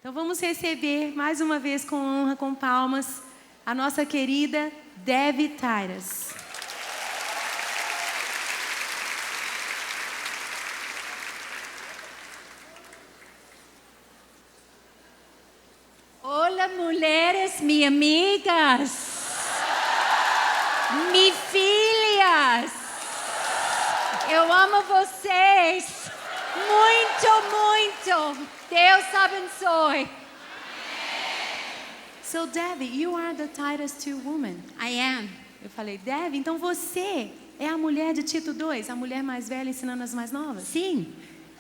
Então vamos receber mais uma vez com honra, com palmas, a nossa querida Devi Titus. Olá, mulheres, minhas amigas, minhas filhas, eu amo vocês muito, muito. Deus abençoe. So Devi, you are the Titus 2 woman. I am. Eu falei, Devi, então você é a mulher de Tito 2, a mulher mais velha ensinando as mais novas? Sim.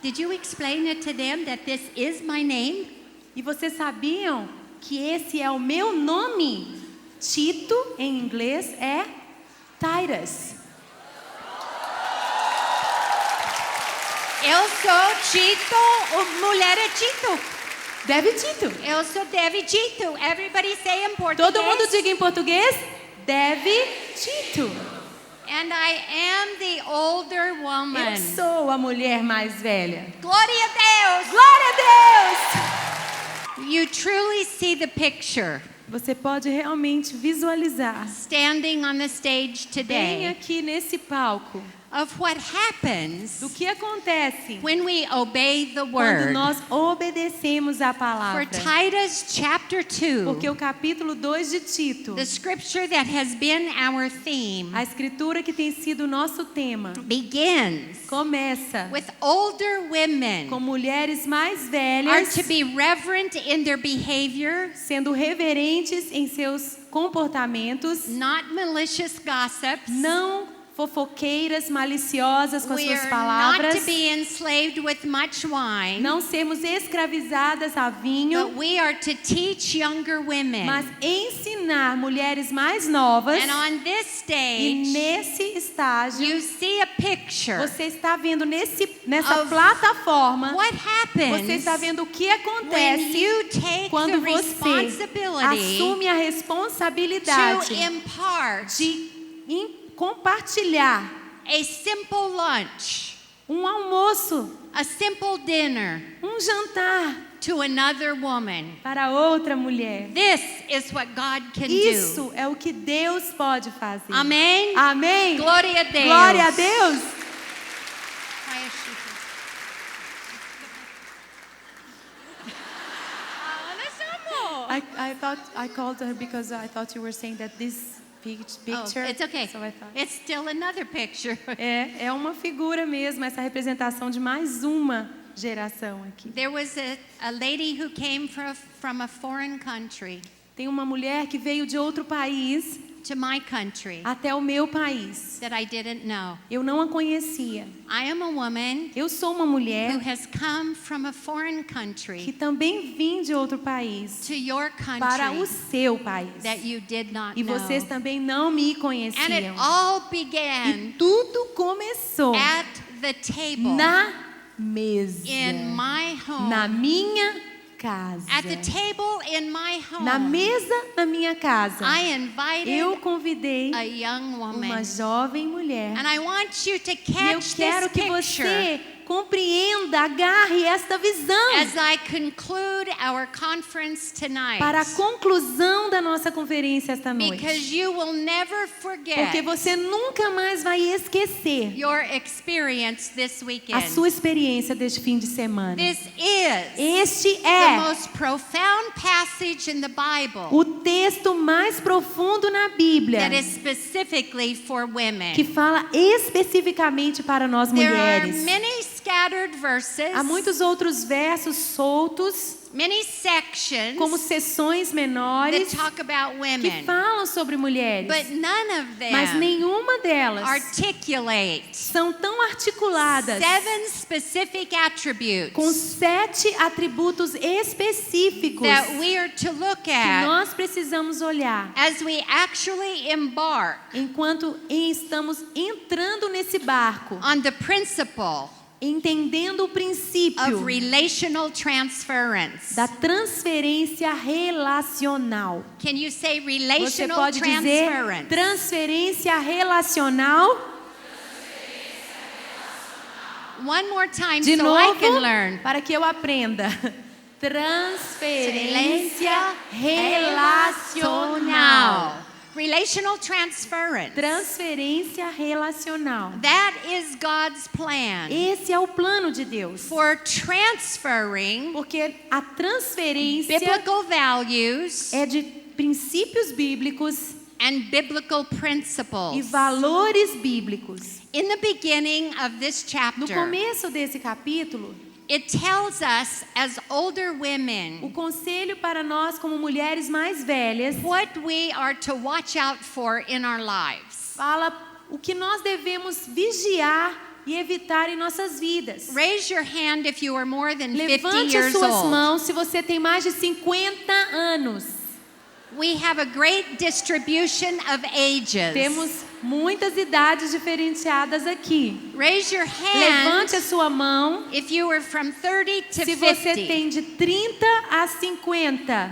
Did you explain it to them that this is my name? E vocês sabiam que esse é o meu nome? Tito, em inglês, é Titus. Eu sou Tito, mulher é Tito. Devi Tito. Eu sou Devi Titus. Everybody say in português. Todo mundo diga em português, Devi Tito. And I am the older woman. Eu sou a mulher mais velha. Glória a Deus. Glória a Deus! You truly see the picture Você pode realmente visualizar, standing on the stage bem today aqui nesse palco, of what happens do que acontece when we obey the quando word. nós obedecemos a For palavra. Titus chapter 2, Porque o capítulo 2 de Tito, the scripture that has been our theme, a escritura que tem sido o nosso tema, begins começa with older women com mulheres mais are velhas to be reverent in their behavior, sendo reverentes em seus comportamentos, not malicious gossips. não fofoqueiras, maliciosas com as We suas are not palavras, to be enslaved with much wine, não sermos escravizadas a vinho, but we are to teach younger women. mas ensinar mulheres mais novas. And on this E stage, nesse estágio, you see a picture você está vendo nessa of plataforma, what happens você está vendo o que when acontece you take quando the você responsibility assume a responsabilidade to impart de compartilhar a simple lunch, um almoço, a simple dinner um jantar to another woman. para outra mulher. This is what God can do. Isso é o que Deus pode fazer. Amém? Amém? Glória a Deus. Glória a Deus. I thought I called her because I thought you were saying that this picture. Oh, it's okay. So I thought. It's still another picture. É uma figura mesmo, essa representação de mais uma geração aqui. There was a lady who came from a foreign country Tem uma mulher que veio de outro país to my country até o meu país. that I didn't know. Eu não a conhecia. I am a woman Eu sou uma who mulher has come from a foreign que country também vim de outro país to your para o country seu país. that you did not E vocês know. também não me And it conheciam. all E began tudo começou at the table na mesa, in my home. na minha casa. At the table in my Na home, mesa na minha casa, I invited eu convidei a young uma woman. jovem mulher. And I want you to E eu catch quero this que picture você compreenda, agarre esta visão as I conclude our conference tonight. para a conclusão da nossa conferência esta noite. Because you will never Porque forget você nunca mais vai esquecer your experience this a weekend. sua experiência deste fim de semana. This is Este the é most profound passage in the Bible o texto mais profundo na Bíblia that is specifically for women. que fala especificamente para nós There are mulheres. many scattered verses, Há muitos outros versos soltos, many sections como seções that menores, talk about que women, falam sobre mulheres, but none of mas them nenhuma delas articulate são tão articuladas 7 specific attributes com 7 atributos específicos that we are to look que at nós precisamos olhar as we actually embark enquanto estamos entrando nesse barco, on the principle entendendo o princípio of relational transference. da transferência relacional. Can you say Você relational pode dizer transference? transferência relacional One more time de so I novo can learn. para que eu aprenda. Transferência relacional. Relational transference. Transferência relacional. That is God's plan Esse é o plano de Deus. for transferring Porque a transferência biblical values é de princípios bíblicos and biblical e principles. valores bíblicos. In the beginning of this No chapter, começo desse capítulo, it tells us as older o women conselho para nós como mulheres mais velhas what we are to watch out for in our lives. fala o que nós devemos vigiar e evitar em nossas vidas. Raise your hand if you are more than 50 Levante as years suas old. mãos se você tem mais de 50 anos. We have a great distribution of ages. Temos muitas idades diferenciadas aqui. Raise your hand Levante a sua mão if you are from 30 to se você 50. tem de 30 a 50.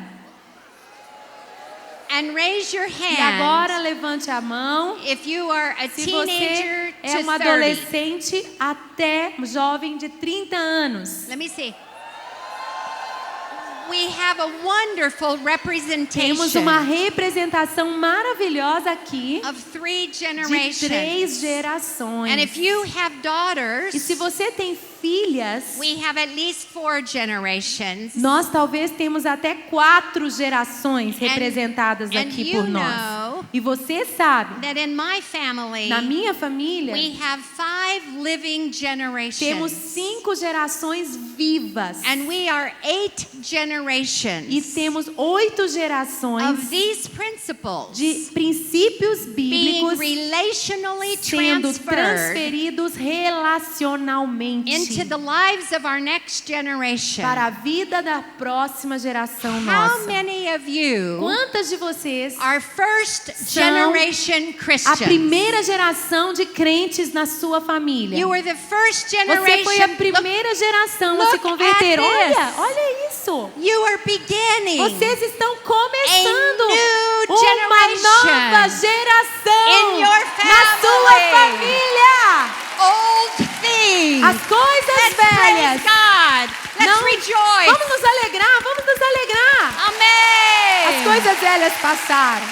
And raise your E agora hand levante a mão if you are a se teenager você é to uma 30. adolescente até jovem de 30 anos. Let me see. We have a wonderful Temos representation uma representação maravilhosa aqui of 3 de generations. 3 gerações. And if you have daughters, E se você tem filhas, we have at least 4 generations. nós talvez temos até 4 gerações representadas and aqui you por nós. know E você sabe, That in my family, na minha família, we have 5 living temos generations. 5 gerações vivas. And we are 8 E generations temos 8 of gerações these principles de princípios being bíblicos relationally sendo transferred transferidos relacionalmente into the lives of our next generation. para a vida da próxima geração How nossa. many of you Quantas de vocês are first são generation a Christians? primeira geração de crentes na sua família? You were the first Você generation. foi a primeira geração a se look converter. at this. Olha isso. You are beginning Vocês estão começando a new uma generation nova geração in your na sua family. família. old things. As coisas Let's velhas. praise God. Let's Não, rejoice. vamos nos alegrar, vamos nos alegrar. Amen. As coisas velhas passaram.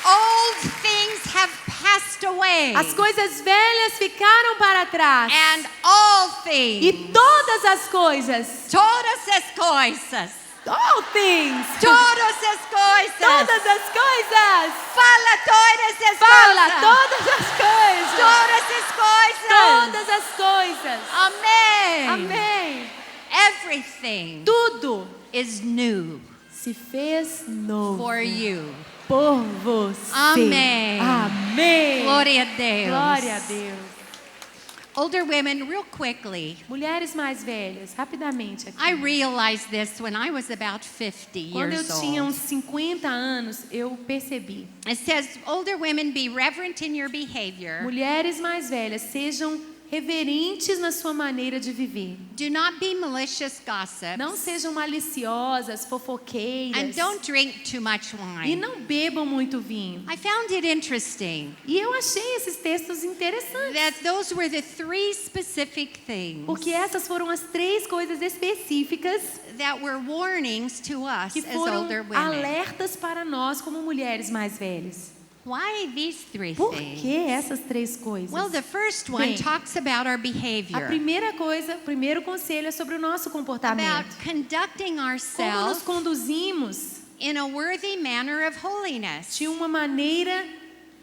Old things have passed away. As coisas velhas ficaram para trás. And all things. E todas as coisas. Todas as coisas. All things. Todas as coisas. Todas as coisas. Fala todas as Fala coisas. todas as coisas. Todas as coisas. Todas as coisas. Amém. Amém. Everything Tudo is new se fez novo for you. por você. Amém. Amém. Glória a Deus. Glória a Deus. Older women, real quickly. Mulheres mais velhas, rapidamente aqui. I realized this when I was about 50 Quando eu years tinha uns old. 50 anos, eu percebi. It says, older women, be reverent in your behavior. Mulheres mais velhas, sejam reverentes na sua maneira de viver. Do not be malicious gossips. Não sejam maliciosas, fofoqueiras. And don't drink too much E wine. não bebam muito vinho. I found it interesting E eu achei esses textos interessantes. that those were the 3 specific things Porque essas foram as 3 coisas específicas that were warnings to us que as foram older women. alertas para nós como mulheres mais velhas. Why these 3 Por things? que essas 3 coisas? Well, the first one Bem, talks about our A behavior, primeira coisa, o primeiro conselho é sobre o nosso about comportamento. conducting Como nos ourselves conduzimos in a worthy manner of holiness, de uma maneira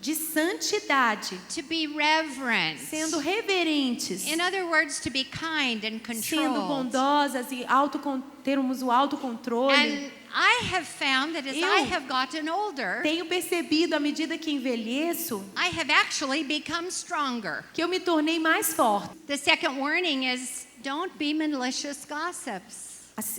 de santidade, to be reverent, sendo reverentes, in other words, to be kind and sendo controlled. bondosas e termos o autocontrole. And I have found that as Eu I have gotten older, Tenho percebido, à medida que envelheço, I have actually become stronger. que eu me tornei mais forte. The second warning is don't be malicious gossips.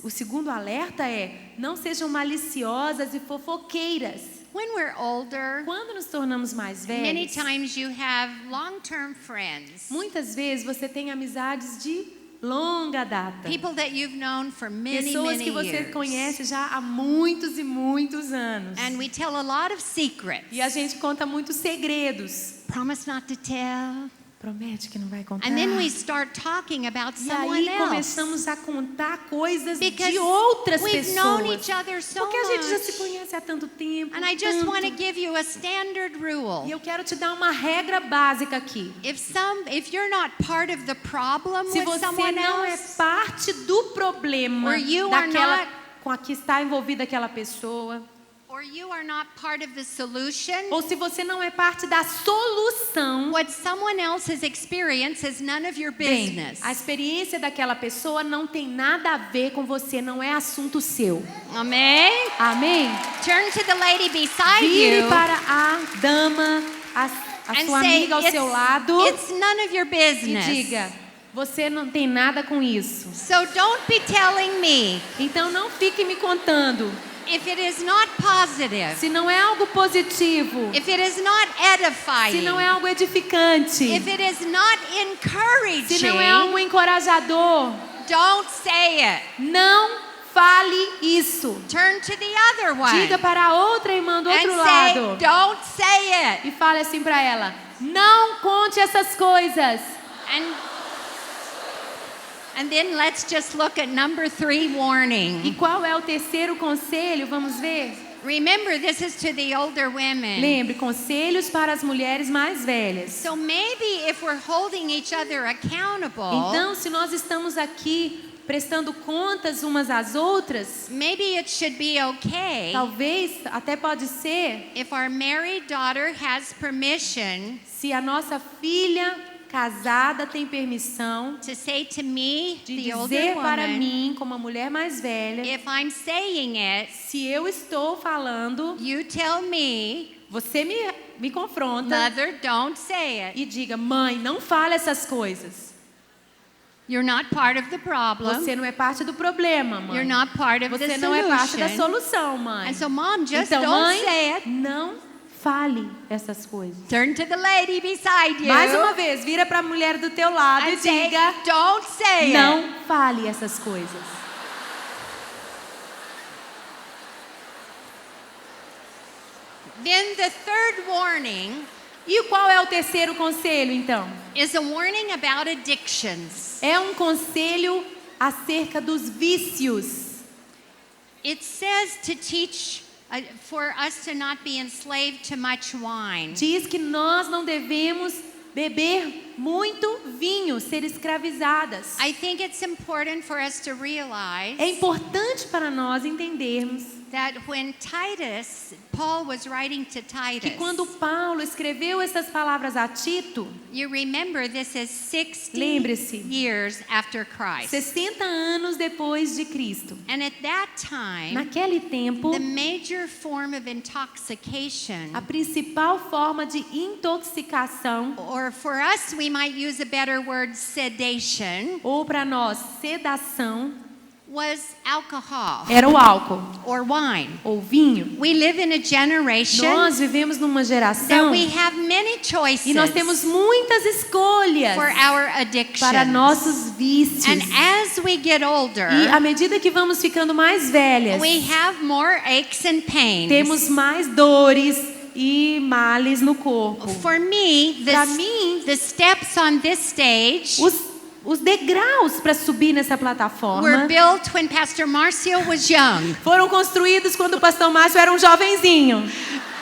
O segundo alerta é: não sejam maliciosas e fofoqueiras. When we're older, Quando nos tornamos mais many velhos, times you have long-term friends, muitas vezes você tem amizades de longa data. people that you've known for many, Pessoas many que você years. conhece já há muitos e muitos anos. And we tell a lot of secrets. E a gente conta muitos segredos. Promise not to tell. Promete que não vai contar. And then we start talking about E someone aí else. começamos a contar coisas Because de outras we've known pessoas. each other so Porque a gente já se much. conhece há tanto tempo. And I just tanto. want to give you a standard rule. E eu quero te dar uma regra básica aqui. If you're not part of the problem Se with você someone não é else, parte do problema Or you are daquela not- com a que está envolvida aquela pessoa, or you are not part of the solution, ou se você não é parte da solução, what someone else has experienced is none of your bem, business. a experiência daquela pessoa não tem nada a ver com você, não é assunto seu. Amém? Amém? Turn to the lady beside Vire you para a dama, a and sua say, amiga ao seu lado it's none of your e business. diga: você não tem nada com isso. So don't be telling me Então não fique me contando. if it is not positive, Se não é algo positivo, if it is not edifying, se não é algo edificante, if it is not encouraging, se não é algo encorajador, don't say it. não fale isso. Turn to the other one Diga para a outra irmã do and outro say, lado don't say it. e fale assim para ela: não conte essas coisas. And then let's just look at number 3, E warning. qual é o terceiro conselho? Vamos ver? Remember, this is to the older women. Lembre, conselhos para as mulheres mais velhas. So maybe if we're holding each other accountable, Então, se nós estamos aqui prestando contas umas às outras, maybe it should be okay talvez até pode ser if our married daughter has permission se a nossa filha casada tem permissão to say to me, de the older dizer para woman, mim, como a mulher mais velha, if I'm saying it, se eu estou falando, you tell me, você me confronta mother, don't say it. e diga: mãe, não fale essas coisas. You're not part of the problem. Você não é parte do problema, mãe. You're not part of Você the não é parte da solution. solução, mãe. And so mom, just Então, don't mãe, say it. não fale essas coisas. Turn to the lady beside you. Mais uma vez, vira para a mulher do teu lado e and say, diga: don't say it. não fale essas coisas. Then the third warning E qual é o terceiro conselho, então? is a warning about addictions. É um conselho acerca dos vícios. It says to teach for us to not be enslaved to much wine. Diz que nós não devemos beber muito vinho, ser escravizadas. I think it's important for us to realize É importante para nós entendermos that when Paul was writing to que Titus, quando Paulo escreveu essas palavras a Tito, you remember this is 60 lembre-se, years after Christ. 60 anos depois de Cristo. And at that time, Naquele tempo, the major form of intoxication, a principal forma de intoxicação, or for us we might use a better word, sedation, ou para nós, sedação, was alcohol era o álcool or wine. ou vinho. We live in a generation Nós vivemos numa that geração we have many choices e nós temos muitas escolhas for our addictions. para nossos vícios. And as we get older, E à medida que vamos ficando mais velhas, we have more aches and pains. temos mais dores e males no corpo. For me, Para mim, the steps on this stage os degraus para subir nessa were plataforma built when Pastor Marcio was young. foram construídos quando o pastor Márcio era um jovenzinho.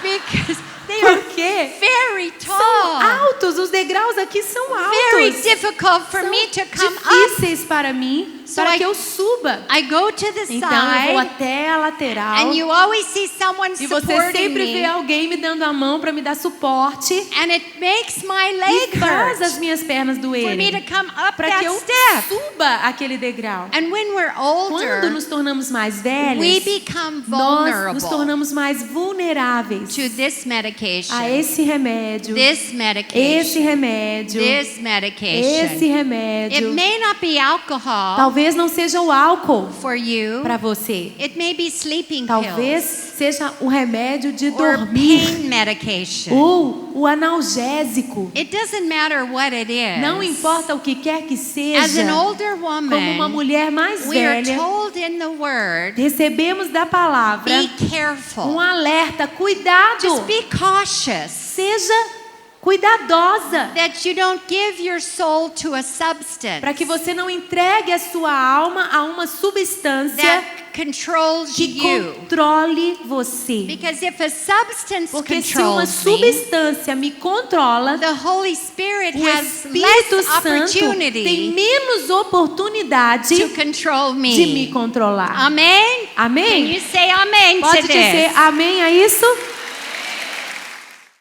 Because they are Porque very são tall. altos, os degraus aqui são Very altos. difficult for São me to come up. difíceis para mim, So para I- que eu suba. I go to the Então eu vou side, até a lateral. and you always see someone E você supporting sempre me, vê alguém me dando a mão para me dar suporte. and it makes my E leg faz as hurt minhas pernas for me to doerem. come up Para that que eu step. suba aquele degrau. And when we're Quando older, nos tornamos mais we velhos, become nós nos vulnerable tornamos mais vulneráveis to this medication, a esse remédio, this medication, esse remédio, this esse medication. It remédio. may not be alcohol Talvez não seja o álcool for you. para você. It may be sleeping Talvez pills seja o remédio de or dormir pain medication. ou o analgésico. It doesn't matter what it is. Não importa o que quer que As seja. an older Como uma woman, mulher mais we are velha, told in the Word, recebemos da palavra be careful. um alerta, cuidado, Just be cautious. seja cuidadosa, that you don't give your soul to a substance para que você não entregue a sua alma a uma substância that controls que you. controle você. Because if a substance Porque se uma controls me, substância me controla, the Holy Spirit o has Espírito less Santo tem opportunity menos oportunidade to control de me me. controlar. Amen? Can Amém? you say amen Pode to dizer this? amém a isso?